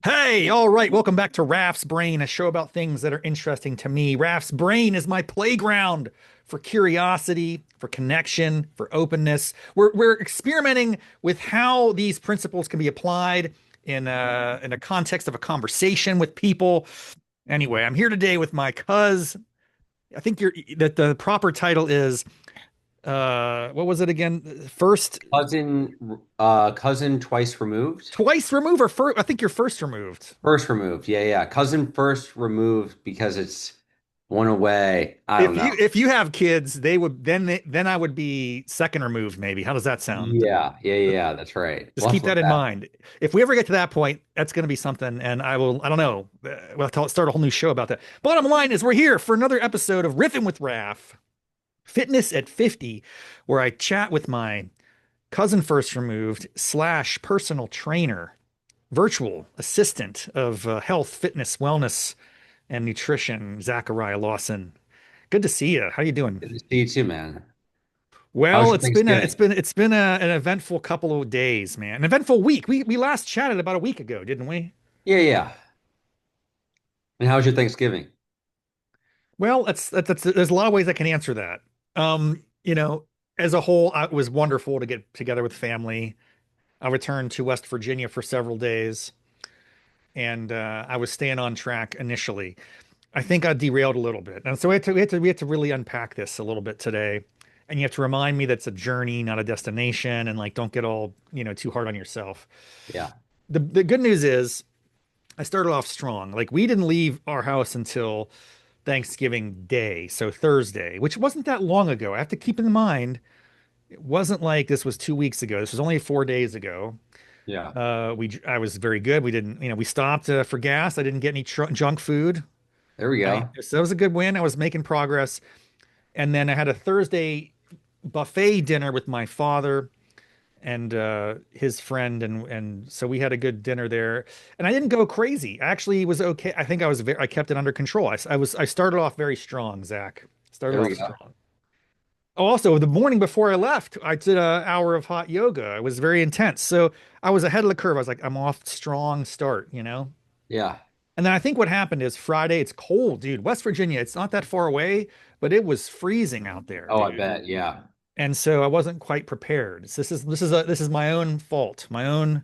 Hey, all right, welcome back to Raff's Brain, a show about things that are interesting to me. Raff's Brain is my playground for curiosity, for connection, for openness. We're experimenting with how these principles can be applied in a context of a conversation with people. Anyway, I'm here today with my cuz. I think that the proper title is what was it again? First Cousin twice removed. twice removed or first, I think you're first removed. First removed. Yeah, yeah. Cousin first removed because it's one away. I don't If know. you have kids, then I would be second removed maybe. How does that sound? Yeah, yeah, yeah. That's right. Just We'll have keep to look that in that. mind. If we ever get to that point, that's going to be something, and I don't know. We'll have to start a whole new show about that. Bottom line is we're here for another episode of Riffin with Raff, Fitness at 50, where I chat with my cousin first removed slash personal trainer, virtual assistant of health, fitness, wellness, and nutrition, Zachariah Lawson. Good to see you. How you doing? Good to see you too, man. How was Well, your Thanksgiving? it's been an eventful couple of days, man. An eventful week. We last chatted about a week ago, didn't we? Yeah, yeah. And how was your Thanksgiving? Well, that's there's a lot of ways I can answer that. You know, as a whole, it was wonderful to get together with family. I returned to West Virginia for several days, and I was staying on track initially. I think I derailed a little bit, and so we had to really unpack this a little bit today. And you have to remind me that it's a journey, not a destination, and like don't get all, too hard on yourself. Yeah. The good news is I started off strong. Like we didn't leave our house until Thanksgiving Day, so Thursday, which wasn't that long ago. I have to keep in mind it wasn't like this was 2 weeks ago. This was only 4 days ago. Yeah. I was very good. We didn't, we stopped for gas. I didn't get any junk food. There we go. So that was a good win. I was making progress. And then I had a Thursday buffet dinner with my father and his friend, and so we had a good dinner there. And I didn't go crazy. I actually was okay. I think I kept it under control. I started off very strong, Zach. Started There off we go. strong. Oh, also the morning before I left, I did an hour of hot yoga. It was very intense. So I was ahead of the curve. I was like, I'm off strong start. Yeah. And then I think what happened is Friday, it's cold, dude. West Virginia, it's not that far away, but it was freezing out there, Oh, I dude. bet. Yeah. And so I wasn't quite prepared. So this is my own fault, my own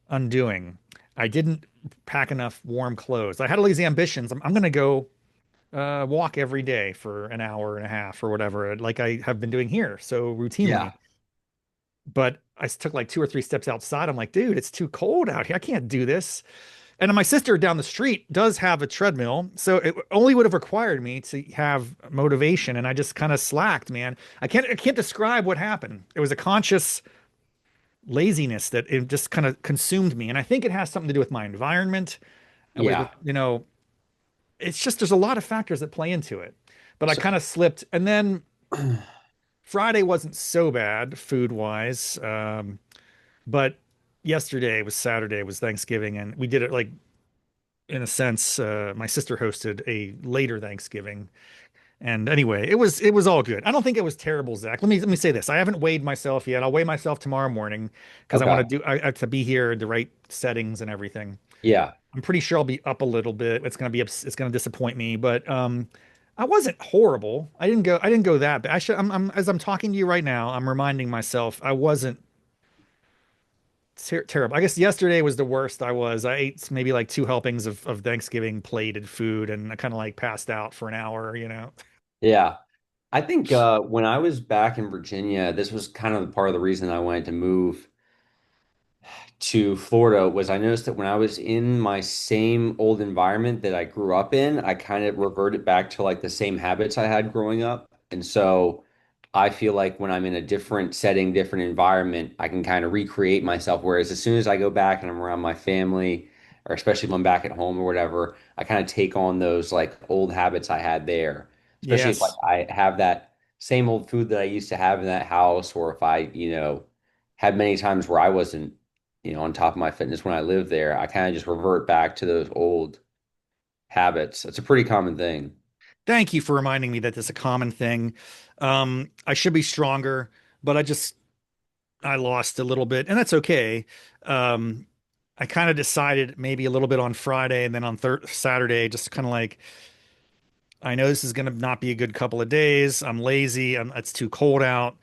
undoing. I didn't pack enough warm clothes. I had all these ambitions. I'm going to go walk every day for an hour and a half or whatever, like I have been doing here so routinely. Yeah. But I took like two or three steps outside. I'm like, dude, it's too cold out here. I can't do this. And my sister down the street does have a treadmill, so it only would have required me to have motivation, and I just kind of slacked, man. I can't describe what happened. It was a conscious laziness that it just kind of consumed me, and I think it has something to do with my environment, Yeah. it's just there's a lot of factors that play into it. But I So, kind of slipped, and then Friday wasn't so bad food wise, but yesterday was Saturday was Thanksgiving, and we did it like in a sense, my sister hosted a later Thanksgiving. And anyway, it was all good. I don't think it was terrible, Zach. Let me say this. I haven't weighed myself yet. I'll weigh myself tomorrow morning because okay. I have to be here in the right settings and everything. Yeah. I'm pretty sure I'll be up a little bit. It's gonna disappoint me, but I wasn't horrible. I didn't go that bad. I'm as I'm talking to you right now, I'm reminding myself I wasn't terrible. I guess yesterday was the worst I was. I ate maybe like two helpings of Thanksgiving plated food and I kind of like passed out for an hour. Yeah. I think when I was back in Virginia, this was kind of part of the reason I wanted to move to Florida was I noticed that when I was in my same old environment that I grew up in, I kind of reverted back to like the same habits I had growing up. And so I feel like when I'm in a different setting, different environment, I can kind of recreate myself. Whereas as soon as I go back and I'm around my family, or especially if I'm back at home or whatever, I kind of take on those like old habits I had there. Especially if like Yes. I have that same old food that I used to have in that house, or if I had many times where I wasn't on top of my fitness when I lived there, I kind of just revert back to those old habits. It's a pretty common thing. Thank you for reminding me that this is a common thing. I should be stronger, but I lost a little bit, and that's okay. Um, I kind of decided maybe a little bit on Friday and then on thir Saturday, just kind of like, I know this is going to not be a good couple of days. I'm lazy. It's too cold out.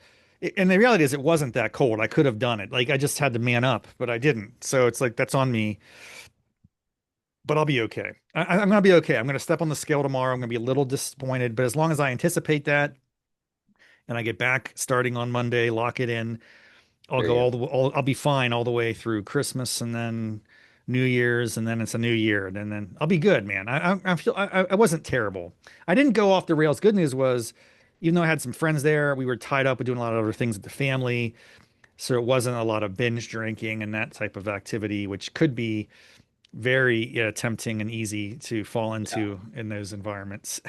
And the reality is, it wasn't that cold. I could have done it. Like, I just had to man up, but I didn't. So it's like, that's on me. But I'll be okay. I'm going to be okay. I'm going to step on the scale tomorrow. I'm going to be a little disappointed, but as long as I anticipate that and I get back starting on Monday, lock it in, I'll There go you go. I'll be fine all the way through Christmas and then New Year's and then it's a new year and then I'll be good, man. I wasn't terrible. I didn't go off the rails. Good news was, even though I had some friends there, we were tied up with doing a lot of other things with the family, so it wasn't a lot of binge drinking and that type of activity, which could be very, yeah, tempting and easy to fall Yeah, into in those environments.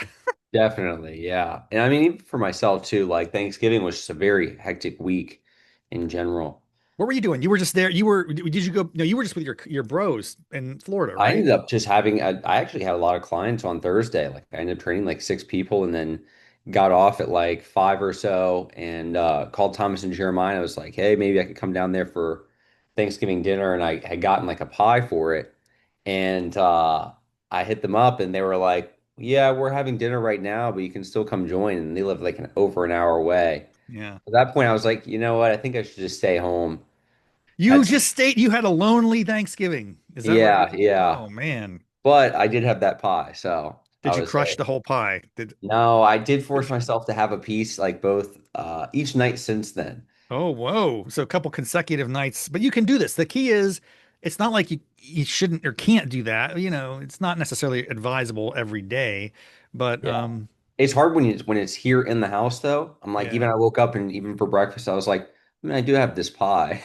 definitely. Yeah. And I mean, even for myself too, like Thanksgiving was just a very hectic week in general. What were you doing? You were just there. Did you go? No, you were just with your bros in Florida, I right? ended up just having, I actually had a lot of clients on Thursday. Like I ended up training like 6 people and then got off at like 5 or so and called Thomas and Jeremiah. I was like, hey, maybe I could come down there for Thanksgiving dinner. And I had gotten like a pie for it. And I hit them up and they were like, yeah, we're having dinner right now, but you can still come join. And they live like over an hour away. Yeah. At that point, I was like, you know what? I think I should just stay home. You Had some, just stayed, you had a lonely Thanksgiving. Is that what? yeah, yeah. Oh man. But I did have that pie. So I Did you was crush like, the whole pie? Did no, I did force myself to have a piece like both each night since then. Oh, whoa. So a couple consecutive nights, but you can do this. The key is, it's not like you shouldn't or can't do that. You know, it's not necessarily advisable every day, but Yeah. It's hard when it's here in the house though. I'm like, even yeah. I woke up and even for breakfast, I was like, I mean, I do have this pie.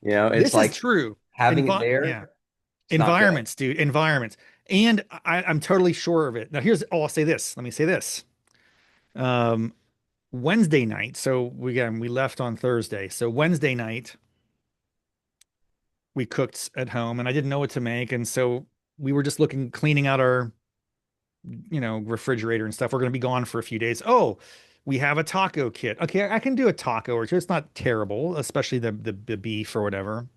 You know, it's This is like true. having it Envi yeah. there, it's not good. Environments, dude. Environments. And I'm totally sure of it. Now here's, oh, I'll say this. Let me say this. Um, Wednesday night. So we left on Thursday. So Wednesday night we cooked at home and I didn't know what to make. And so we were just cleaning out our, refrigerator and stuff. We're going to be gone for a few days. Oh, we have a taco kit. Okay, I can do a taco or two. It's not terrible, especially the beef or whatever.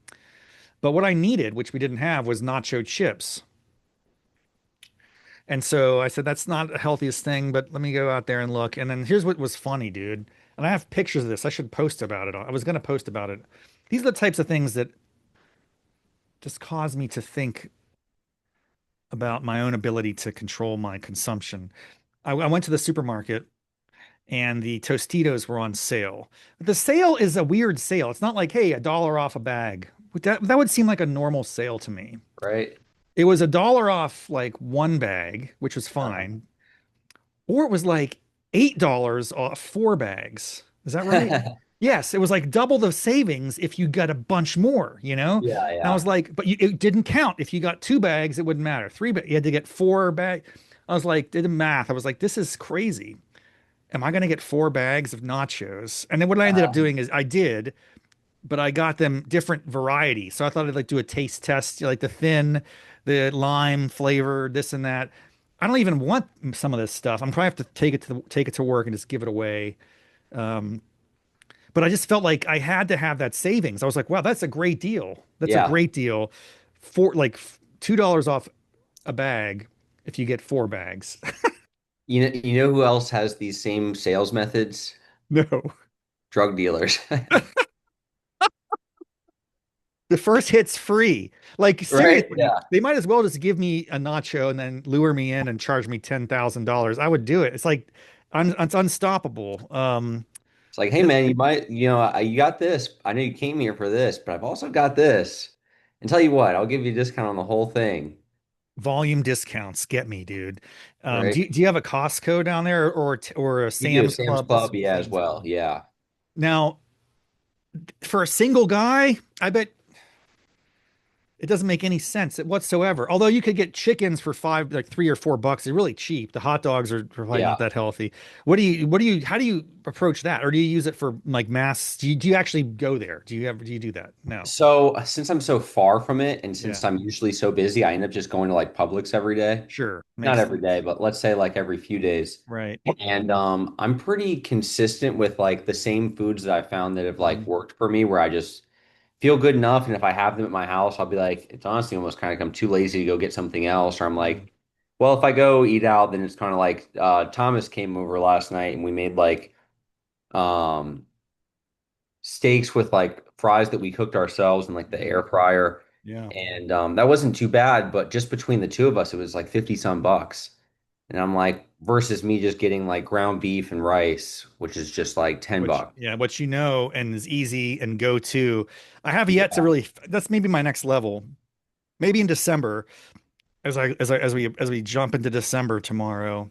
But what I needed, which we didn't have, was nacho chips. And so I said, that's not the healthiest thing, but let me go out there and look. And then here's what was funny, dude. And I have pictures of this. I should post about it. I was going to post about it. These are the types of things that just cause me to think about my own ability to control my consumption. I went to the supermarket and the Tostitos were on sale. The sale is a weird sale. It's not like, hey, $1 off a bag. That would seem like a normal sale to me. Right? It was $1 off like one bag, which was Uh-huh. fine, or it was like $8 off four bags. Is that right? Yes, it was like double the savings if you got a bunch more, you know? Yeah, And I yeah. was like, but it didn't count. If you got two bags, it wouldn't matter. Three, but you had to get four bag. I was like, did the math. I was like, this is crazy. Am I going to get four bags of nachos? And then what I ended up doing is I did, but I got them different varieties. So I thought I'd like do a taste test, like the thin, the lime flavor, this and that. I don't even want some of this stuff. I'm probably have to take it to work and just give it away. Um, but I just felt like I had to have that savings. I was like, wow, that's a great deal. That's a Yeah. great deal for like $2 off a bag if you get four bags. You know who else has these same sales methods? No. Drug dealers. The first hit's free. Like Right? seriously, Yeah. they might as well just give me a nacho and then lure me in and charge me $10,000. I would do it. It's like it's unstoppable. It's like, hey Just man, you might, you got this. I know you came here for this, but I've also got this. And tell you what, I'll give you a discount on the whole thing. volume discounts get me, dude. Right? Do you have a Costco down there or a You do a Sam's Sam's Club? Club, yeah, as Sam's well. Club. Yeah. Now, for a single guy, I bet it doesn't make any sense whatsoever. Although you could get chickens for five, like $3 or $4. They're really cheap. The hot dogs are probably Yeah. not that healthy. How do you approach that? Or do you use it for like mass? Do you actually go there? Do you do that? No. So since I'm so far from it and Yeah, since I'm usually so busy, I end up just going to like Publix every day. sure. Not Makes every day, sense. but let's say like every few days. Right. And I'm pretty consistent with like the same foods that I found that have like Mhm. worked for me where I just feel good enough. And if I have them at my house, I'll be like, it's honestly almost kind of like I'm too lazy to go get something else. Or I'm Yeah. like, well, if I go eat out, then it's kind of like Thomas came over last night and we made like um steaks with like fries that we cooked ourselves in like the air Mm, fryer. yeah. And that wasn't too bad, but just between the two of us, it was like 50 some bucks. And I'm like, versus me just getting like ground beef and rice, which is just like 10 Which, bucks. yeah, what you know and is easy and go to. I have yet to Yeah. really, that's maybe my next level. Maybe in December, as we jump into December tomorrow,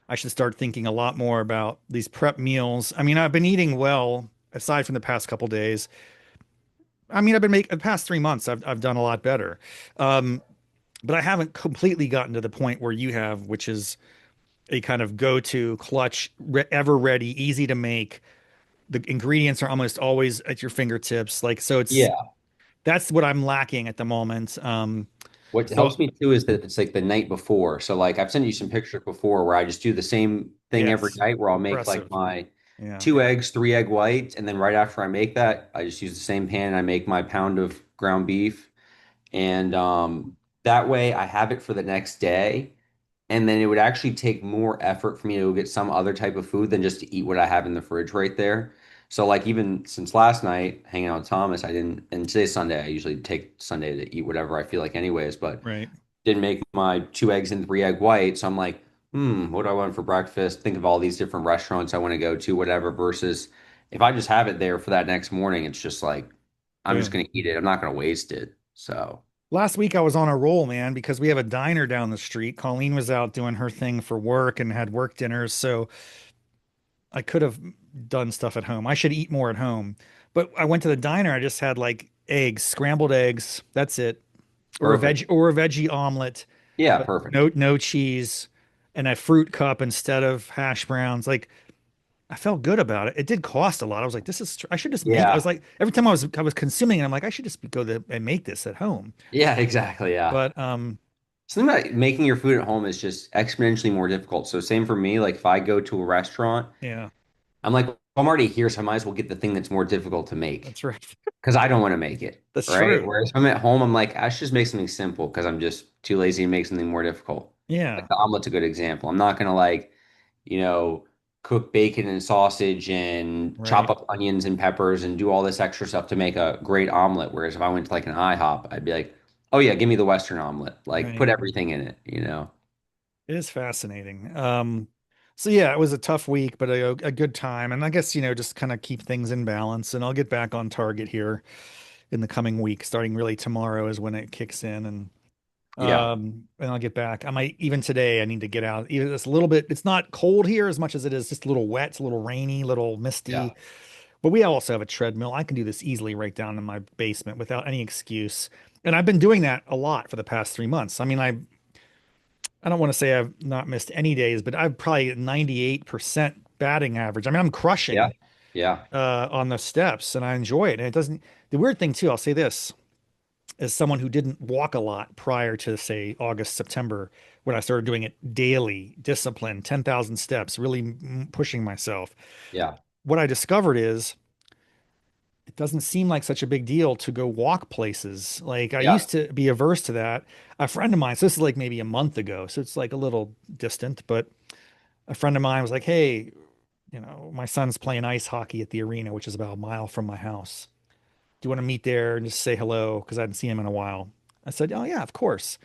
I should start thinking a lot more about these prep meals. I mean, I've been eating well aside from the past couple days. I mean, I've been making the past 3 months, I've done a lot better. Um, but I haven't completely gotten to the point where you have, which is a kind of go-to clutch, ever ready, easy to make. The ingredients are almost always at your fingertips. Like, so it's Yeah. that's what I'm lacking at the moment. What So helps me too is that it's like the night before. So like I've sent you some pictures before where I just do the same thing every yes, night where I'll make like impressive. my Yeah, 2 eggs, 3 egg whites, and then right after I make that, I just use the same pan and I make my pound of ground beef. And that way I have it for the next day. And then it would actually take more effort for me to get some other type of food than just to eat what I have in the fridge right there. So like even since last night, hanging out with Thomas, I didn't, and today's Sunday, I usually take Sunday to eat whatever I feel like anyways, but right. didn't make my 2 eggs and 3 egg white. So I'm like, what do I want for breakfast? Think of all these different restaurants I want to go to, whatever, versus if I just have it there for that next morning, it's just like, I'm just Boom. going to eat it. I'm not going to waste it. So Last week I was on a roll, man, because we have a diner down the street. Colleen was out doing her thing for work and had work dinners, so I could have done stuff at home. I should eat more at home. But I went to the diner, I just had like eggs, scrambled eggs. That's it. perfect. Or a veggie omelet, Yeah, but perfect. no cheese and a fruit cup instead of hash browns. Like I felt good about it. It did cost a lot. I was like, this is I should just make. I was Yeah. like, every time I was consuming it, I'm like, I should just go there and make this at home. Yeah, exactly. Yeah. But Something about making your food at home is just exponentially more difficult. So same for me. Like if I go to a restaurant, yeah, I'm like, I'm already here, so I might as well get the thing that's more difficult to make that's right. because I don't want to make it, That's right? true. Whereas if I'm at home, I'm like, I should just make something simple because I'm just too lazy to make something more difficult. Like Yeah, the omelet's a good example. I'm not gonna like, you know, cook bacon and sausage and chop right, up onions and peppers and do all this extra stuff to make a great omelet. Whereas if I went to like an IHOP, I'd be like, oh yeah, give me the Western omelet. Like put right. everything in it. It is fascinating. So yeah, it was a tough week, but a good time. And I guess, just kind of keep things in balance. And I'll get back on target here in the coming week. Starting really tomorrow is when it kicks in. Yeah. And I'll get back. I might even today I need to get out. Even it's a little bit, it's not cold here as much as it is just a little wet, it's a little rainy, a little Yeah. misty. But we also have a treadmill. I can do this easily right down in my basement without any excuse. And I've been doing that a lot for the past 3 months. I mean, I don't want to say I've not missed any days, but I've probably 98% batting average. I mean, I'm Yeah. crushing Yeah. on the steps and I enjoy it. And it doesn't, the weird thing too, I'll say this, as someone who didn't walk a lot prior to say August, September, when I started doing it daily, discipline, 10,000 steps, really pushing myself. Yeah. What I discovered is it doesn't seem like such a big deal to go walk places. Like I Yeah. used to be averse to that. A friend of mine, so this is like maybe a month ago, so it's like a little distant, but a friend of mine was like, "Hey, my son's playing ice hockey at the arena, which is about a mile from my house. Do you want to meet there and just say hello? Because I hadn't seen him in a while." I said, "Oh yeah, of course."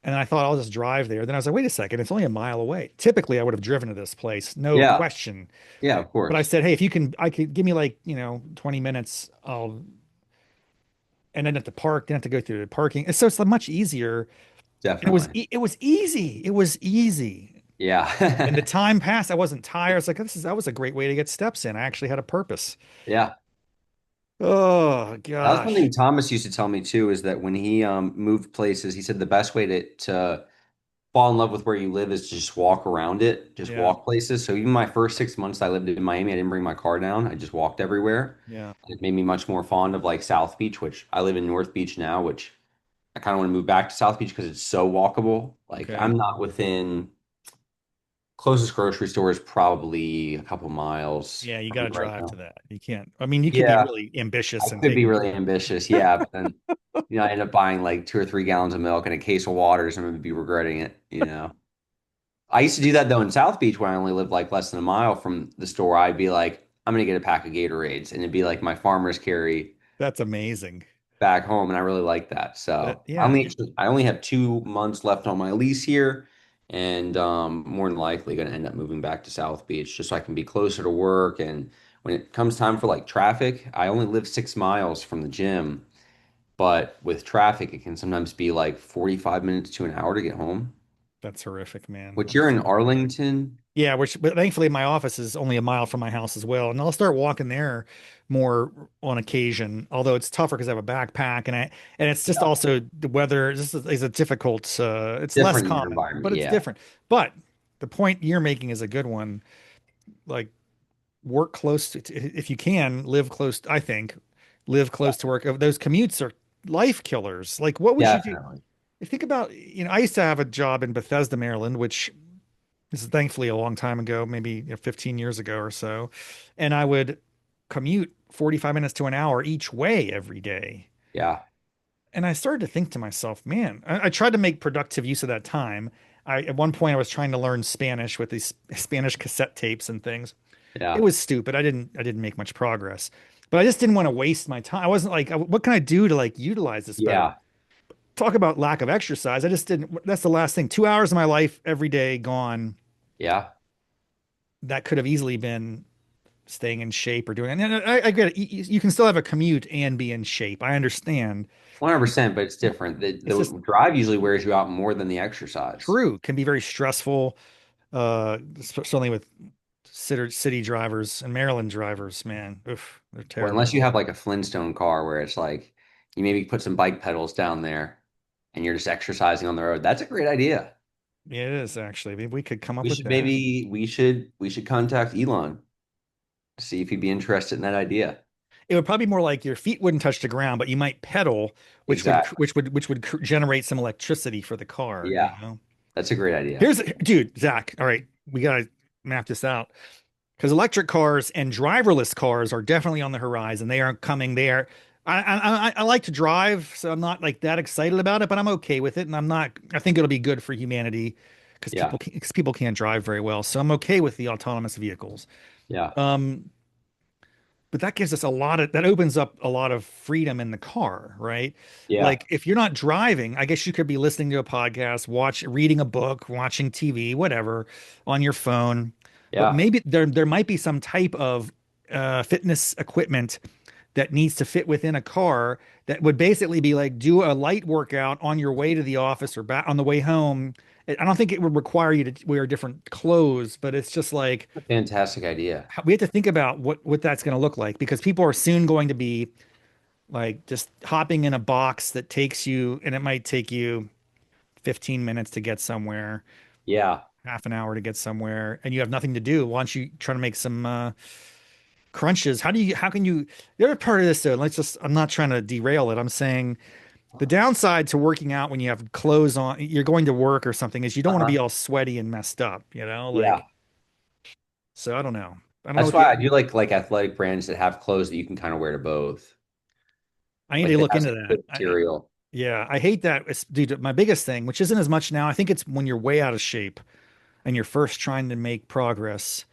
And I thought I'll just drive there. Then I was like, "Wait a second, it's only a mile away." Typically, I would have driven to this place, no Yeah. question. Yeah. Of But I course. said, "Hey, if you can, I could give me like 20 minutes. And then at the park, then have to go through the parking. And so it's much easier. And Definitely. it was easy. It was easy. And the Yeah. time passed. I wasn't tired. It's like that was a great way to get steps in. I actually had a purpose. Yeah. Oh That was one thing gosh. Thomas used to tell me too, is that when he moved places, he said the best way to fall in love with where you live is to just walk around it, just Yeah. walk places. So even my first 6 months I lived in Miami, I didn't bring my car down. I just walked everywhere. Yeah. It made me much more fond of like South Beach, which I live in North Beach now, which I kind of want to move back to South Beach because it's so walkable. Like Okay. I'm not within Closest grocery store is probably a couple miles Yeah, you from got me to right drive to now. that. You can't. I mean, you could be Yeah, really I ambitious and could take be really ambitious, yeah, but then I end up buying like 2 or 3 gallons of milk and a case of waters, and I'm gonna be regretting it. I used to do that though in South Beach when I only lived like less than a mile from the store. I'd be like, I'm gonna get a pack of Gatorades, and it'd be like my farmer's carry That's amazing. back home, and I really like that. That So yeah, I only have 2 months left on my lease here, and more than likely going to end up moving back to South Beach just so I can be closer to work. And when it comes time for like traffic, I only live 6 miles from the gym, but with traffic, it can sometimes be like 45 minutes to an hour to get home. that's horrific, man. Which I'm you're in sorry. Arlington, Yeah, which but thankfully my office is only a mile from my house as well, and I'll start walking there more on occasion. Although it's tougher because I have a backpack, and it's just yeah, also the weather. This is a difficult. It's less different in your common, environment. but it's Yeah, different. But the point you're making is a good one. Like work close to, if you can live close. I think live yeah, close to work. Those commutes are life killers. Like what would you do? definitely. Think about, I used to have a job in Bethesda, Maryland, which this is thankfully a long time ago, maybe 15 years ago or so. And I would commute 45 minutes to an hour each way every day. Yeah, And I started to think to myself, man, I tried to make productive use of that time. At one point, I was trying to learn Spanish with these Spanish cassette tapes and things. It yeah, was stupid. I didn't make much progress, but I just didn't want to waste my time. I wasn't like, what can I do to like utilize this better? yeah, Talk about lack of exercise. I just didn't. That's the last thing. 2 hours of my life every day gone. yeah. That could have easily been staying in shape or doing. And I get it. You can still have a commute and be in shape. I understand. 100%, but it's different. The, It's just the drive usually wears you out more than the exercise. true. Can be very stressful. Certainly with city drivers and Maryland drivers, man. Oof, they're Or unless terrible. you have like a Flintstone car where it's like you maybe put some bike pedals down there and you're just exercising on the road. That's a great idea. Yeah, it is actually. Maybe we could come up We with should that. maybe we should contact Elon to see if he'd be interested in that idea. It would probably be more like your feet wouldn't touch the ground, but you might pedal, Exactly. which would generate some electricity for the car, you Yeah, know? that's a great idea. Here's dude, Zach. All right, we gotta map this out because electric cars and driverless cars are definitely on the horizon. They are coming. They are. I like to drive, so I'm not like that excited about it, but I'm okay with it, and I'm not. I think it'll be good for humanity because Yeah, people can't drive very well, so I'm okay with the autonomous vehicles. yeah, Um, but that gives us that opens up a lot of freedom in the car, right? yeah, Like if you're not driving, I guess you could be listening to a podcast, reading a book, watching TV, whatever, on your phone. But yeah. maybe there might be some type of fitness equipment that needs to fit within a car that would basically be like do a light workout on your way to the office or back on the way home. I don't think it would require you to wear different clothes, but it's just like Fantastic idea. we have to think about what that's going to look like because people are soon going to be like just hopping in a box that takes you, and it might take you 15 minutes to get somewhere, Yeah, half an hour to get somewhere, and you have nothing to do. Why don't you try to make some crunches? How can you, the other part of this though, I'm not trying to derail it. I'm saying the downside to working out when you have clothes on, you're going to work or something, is you don't want to be uh-huh. all sweaty and messed up, Yeah. like, so I don't know. I don't know That's what the, why I do like athletic brands that have clothes that you can kind of wear to both. I need Like to that look has into like good that. material. Yeah, I hate that. Dude, my biggest thing, which isn't as much now, I think it's when you're way out of shape and you're first trying to make progress,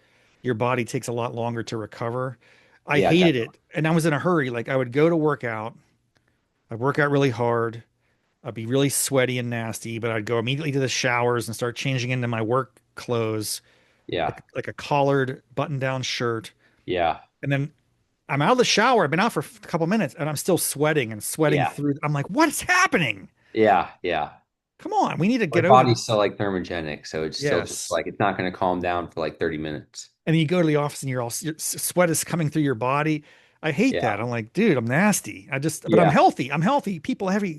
your body takes a lot longer to recover. I Yeah, hated definitely. it. And I was in a hurry. Like I would go to work out, I'd work out really hard, I'd be really sweaty and nasty, but I'd go immediately to the showers and start changing into my work clothes, Yeah, like a collared button-down shirt. yeah, And then I'm out of the shower. I've been out for a couple minutes and I'm still sweating and sweating yeah, through. I'm like, what is happening? yeah, yeah. Come on, we need to Our get over body's this. still like thermogenic, so it's still just Yes. like it's not going to calm down for like 30 minutes. And then you go to the office and your sweat is coming through your body. I hate Yeah, that. I'm like, dude, I'm nasty. But I'm yeah, healthy. I'm healthy.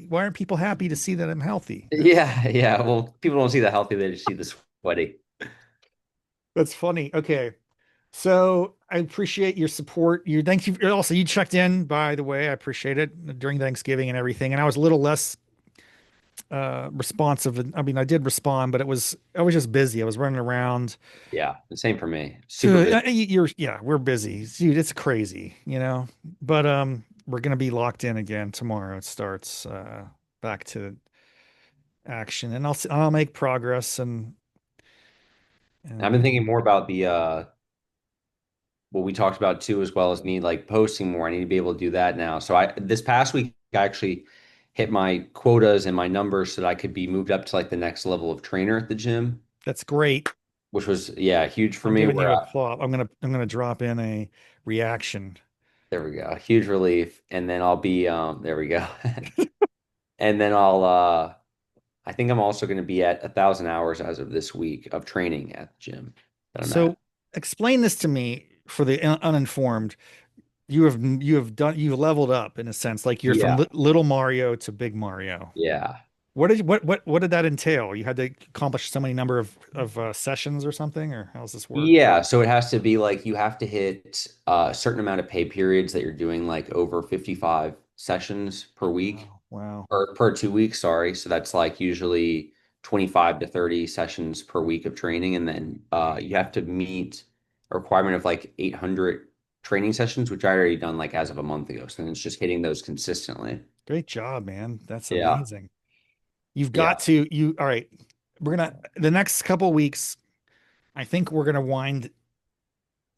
Why aren't people happy to see that I'm healthy? yeah, yeah. Well, people don't see the healthy, they just see the sweaty. That's funny. Okay. So I appreciate your support. Thank you. Also, you checked in, by the way. I appreciate it during Thanksgiving and everything. And I was a little less responsive. I mean, I did respond, but I was just busy. I was running around. Yeah, the same for me. Super busy. Yeah, we're busy, dude. It's crazy, you know. But we're gonna be locked in again tomorrow. It starts back to action, and I'll make progress I've been and thinking more about the what we talked about too, as well as me like posting more. I need to be able to do that now. So I this past week I actually hit my quotas and my numbers so that I could be moved up to like the next level of trainer at the gym, that's great. which was yeah, huge for I'm me. giving Where you a plot. I'm gonna drop in a reaction. there we go, huge relief, and then I'll be there we go, and then I'll I think I'm also going to be at 1,000 hours as of this week of training at the gym that I'm at. So explain this to me for the uninformed. You've leveled up in a sense, like you're from Yeah, little Mario to big Mario. yeah. What did that entail? You had to accomplish so many number of sessions or something, or how does this work? Yeah, so it has to be like you have to hit a certain amount of pay periods that you're doing like over 55 sessions per week Wow, wow. or per 2 weeks, sorry. So that's like usually 25 to 30 sessions per week of training. And then you have to meet a requirement of like 800 training sessions, which I already done like as of a month ago. So then it's just hitting those consistently. Great job, man. That's Yeah. amazing. You've got Yeah. to you all right. We're gonna the next couple weeks, I think we're gonna wind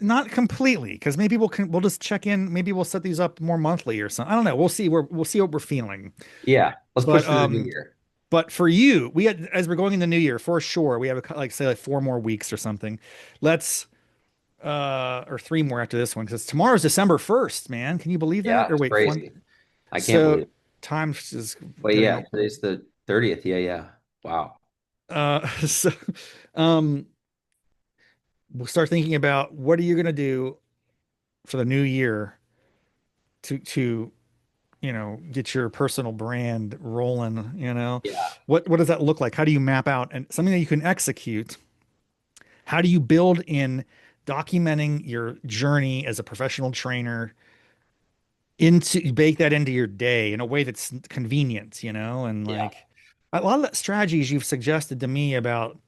not completely, because maybe we'll just check in, maybe we'll set these up more monthly or something. I don't know. We'll see what we're feeling. Yeah. Let's But push through the new year. for you, we had as we're going in the new year, for sure, we have like say like 4 more weeks or something. Let's or 3 more after this one, because tomorrow's December 1st, man. Can you believe that? Yeah, Or it's wait, one. crazy. I can't So believe it. time is But yeah, getting today's the 30th. Yeah, yeah. Wow. so um we'll start thinking about what are you gonna do for the new year to get your personal brand rolling, Yeah. what does that look like? How do you map out and something that you can execute? How do you build in documenting your journey as a professional trainer into bake that into your day in a way that's convenient, and Yeah. like a lot of the strategies you've suggested to me about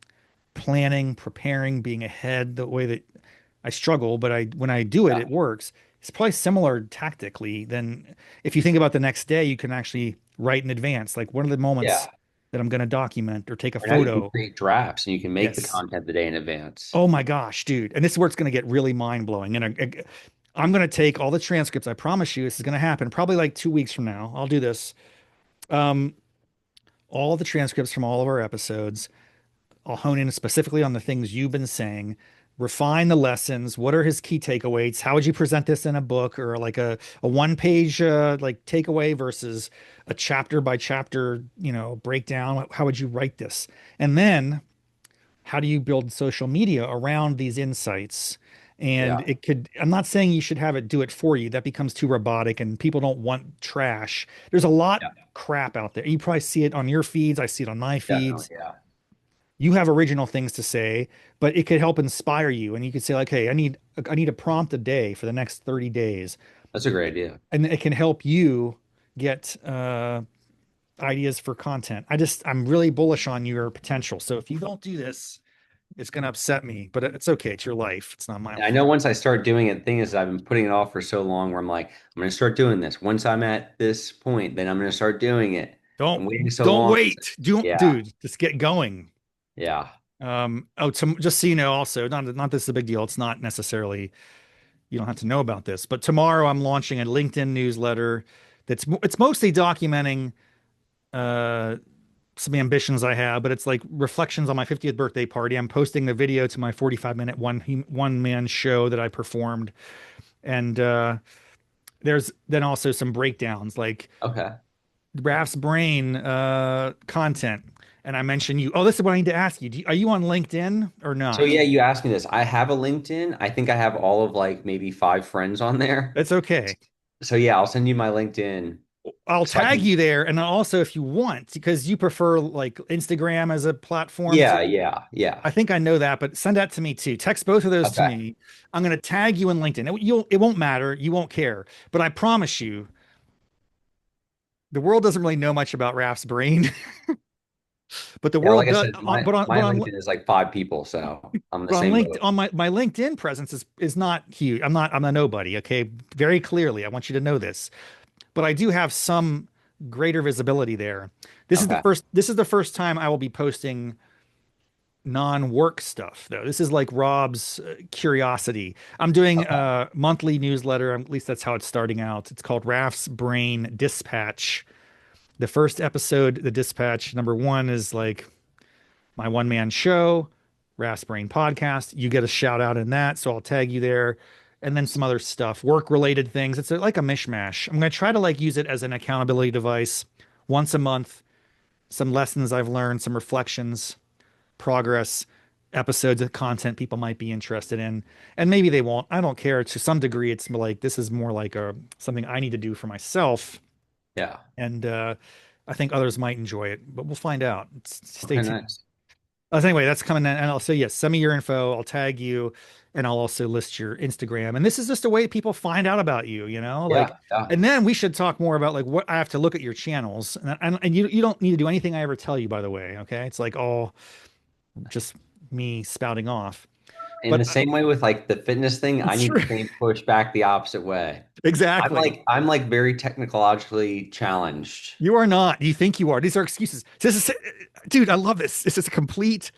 planning, preparing, being ahead, the way that I struggle, but when I do it, Yeah. it works. It's probably similar tactically. Then if you think about the next day, you can actually write in advance, like what are the moments Yeah. that I'm going to document or take a Or now you can photo. create drafts and you can make the Yes. content the day in advance. Oh my gosh, dude. And this is where it's going to get really mind blowing. And I'm going to take all the transcripts. I promise you, this is going to happen probably like 2 weeks from now. I'll do this. Um, all the transcripts from all of our episodes. I'll hone in specifically on the things you've been saying, refine the lessons. What are his key takeaways? How would you present this in a book or like a one page like takeaway versus a chapter by chapter, breakdown? How would you write this? And then how do you build social media around these insights? And Yeah. I'm not saying you should have it do it for you. That becomes too robotic and people don't want trash. There's a lot Yeah. crap out there. You probably see it on your feeds. I see it on my Definitely. feeds. Yeah. You have original things to say, but it could help inspire you. And you could say like, hey, I need a prompt a day for the next 30 days. That's a great idea. And it can help you get ideas for content. I'm really bullish on your potential. So if you don't do this, it's going to upset me, but it's okay. It's your life. It's not my I know fault. once I start doing it, the thing is I've been putting it off for so long where I'm like, I'm going to start doing this. Once I'm at this point, then I'm going to start doing it. Don't I'm waiting so don't long. wait. Don't, Yeah. dude, just get going. Yeah. Just so you know, also, not this is a big deal. It's not necessarily, you don't have to know about this, but tomorrow I'm launching a LinkedIn newsletter it's mostly documenting uh some ambitions I have, but it's like reflections on my 50th birthday party. I'm posting the video to my 45-minute one man show that I performed. And there's then also some breakdowns like Okay. Raff's brain content. And I mentioned you. Oh, this is what I need to ask you. Are you on LinkedIn or So not? yeah, you asked me this. I have a LinkedIn. I think I have all of like maybe 5 friends on there. That's okay. So yeah, I'll send you my LinkedIn I'll so I tag can. you there. And also, if you want, because you prefer like Instagram as a platform Yeah, to, yeah, yeah. I think I know that, but send that to me too. Text both of those to Okay. me. I'm going to tag you in LinkedIn. It won't matter. You won't care. But I promise you, the world doesn't really know much about Raph's brain. But the Yeah, world like I does, said, my LinkedIn is like 5 people, so I'm in the but on same LinkedIn, boat. on my LinkedIn presence is not huge. I'm a nobody. Okay. Very clearly. I want you to know this, but I do have some greater visibility there. Okay. This is the first time I will be posting non-work stuff though. This is like Rob's curiosity. I'm doing Okay. a monthly newsletter. At least that's how it's starting out. It's called Raff's Brain Dispatch. The first episode, the dispatch number one is like my one man show, Raff's Brain podcast. You get a shout out in that, so I'll tag you there. And then some other stuff, work related things. It's like a mishmash. I'm going to try to like use it as an accountability device once a month. Some lessons I've learned, some reflections, progress, episodes of content people might be interested in, and maybe they won't. I don't care. To some degree, it's like this is more like a something I need to do for myself, Yeah. and I think others might enjoy it, but we'll find out. Stay Okay, tuned. nice. So anyway, that's coming in, and I'll say yes. Send me your info. I'll tag you, and I'll also list your Instagram. And this is just a way people find out about you, like. Yeah, yeah. And then we should talk more about like what I have to look at your channels, and you don't need to do anything I ever tell you, by the way. Okay, it's like all just me spouting off. In But the same way with like the fitness thing, I it's need true. the same push back the opposite way. I'm Exactly. like I'm like very technologically challenged. You are not. You think you are. These are excuses. This is, dude, I love this. This is a complete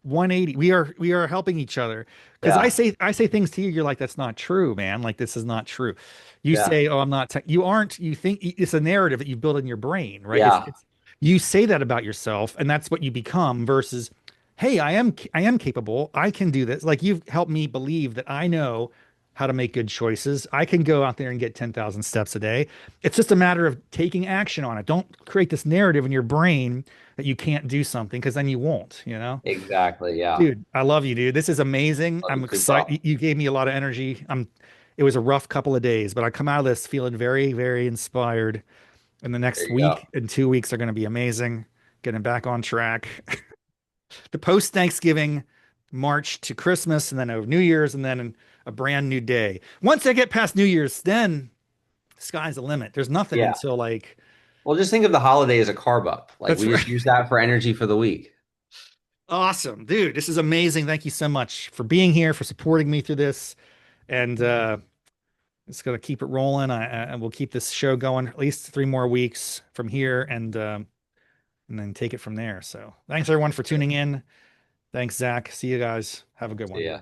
180. We are helping each other. Because Yeah, I say things to you, you're like, that's not true, man. Like this is not true. You yeah, say, oh, I'm not tech. You aren't, you think it's a narrative that you build in your brain, right? yeah, It's you say that about yourself, and that's what you become versus, hey, I am capable. I can do this. Like you've helped me believe that I know how to make good choices. I can go out there and get 10,000 steps a day. It's just a matter of taking action on it. Don't create this narrative in your brain that you can't do something because then you won't. exactly. Yeah. Dude, I love you, dude. This is amazing. Love I'm you too, pal. excited. You gave me a lot of energy. It was a rough couple of days, but I come out of this feeling very, very inspired. And the There next you go. week and 2 weeks are going to be amazing. Getting back on track. The post Thanksgiving March to Christmas, and then over New Year's, and then a brand new day. Once I get past New Year's, then the sky's the limit. There's nothing Yeah. until like, Well, just think of the holiday as a carb up. Like that's we right. just use that for energy for the week. Awesome, dude. This is amazing. Thank you so much for being here, for supporting me through this. And it's going to keep it rolling. I will keep this show going at least 3 more weeks from here, and then take it from there. So thanks everyone for tuning in. Thanks, Zach. See you guys. Have a good So one. yeah.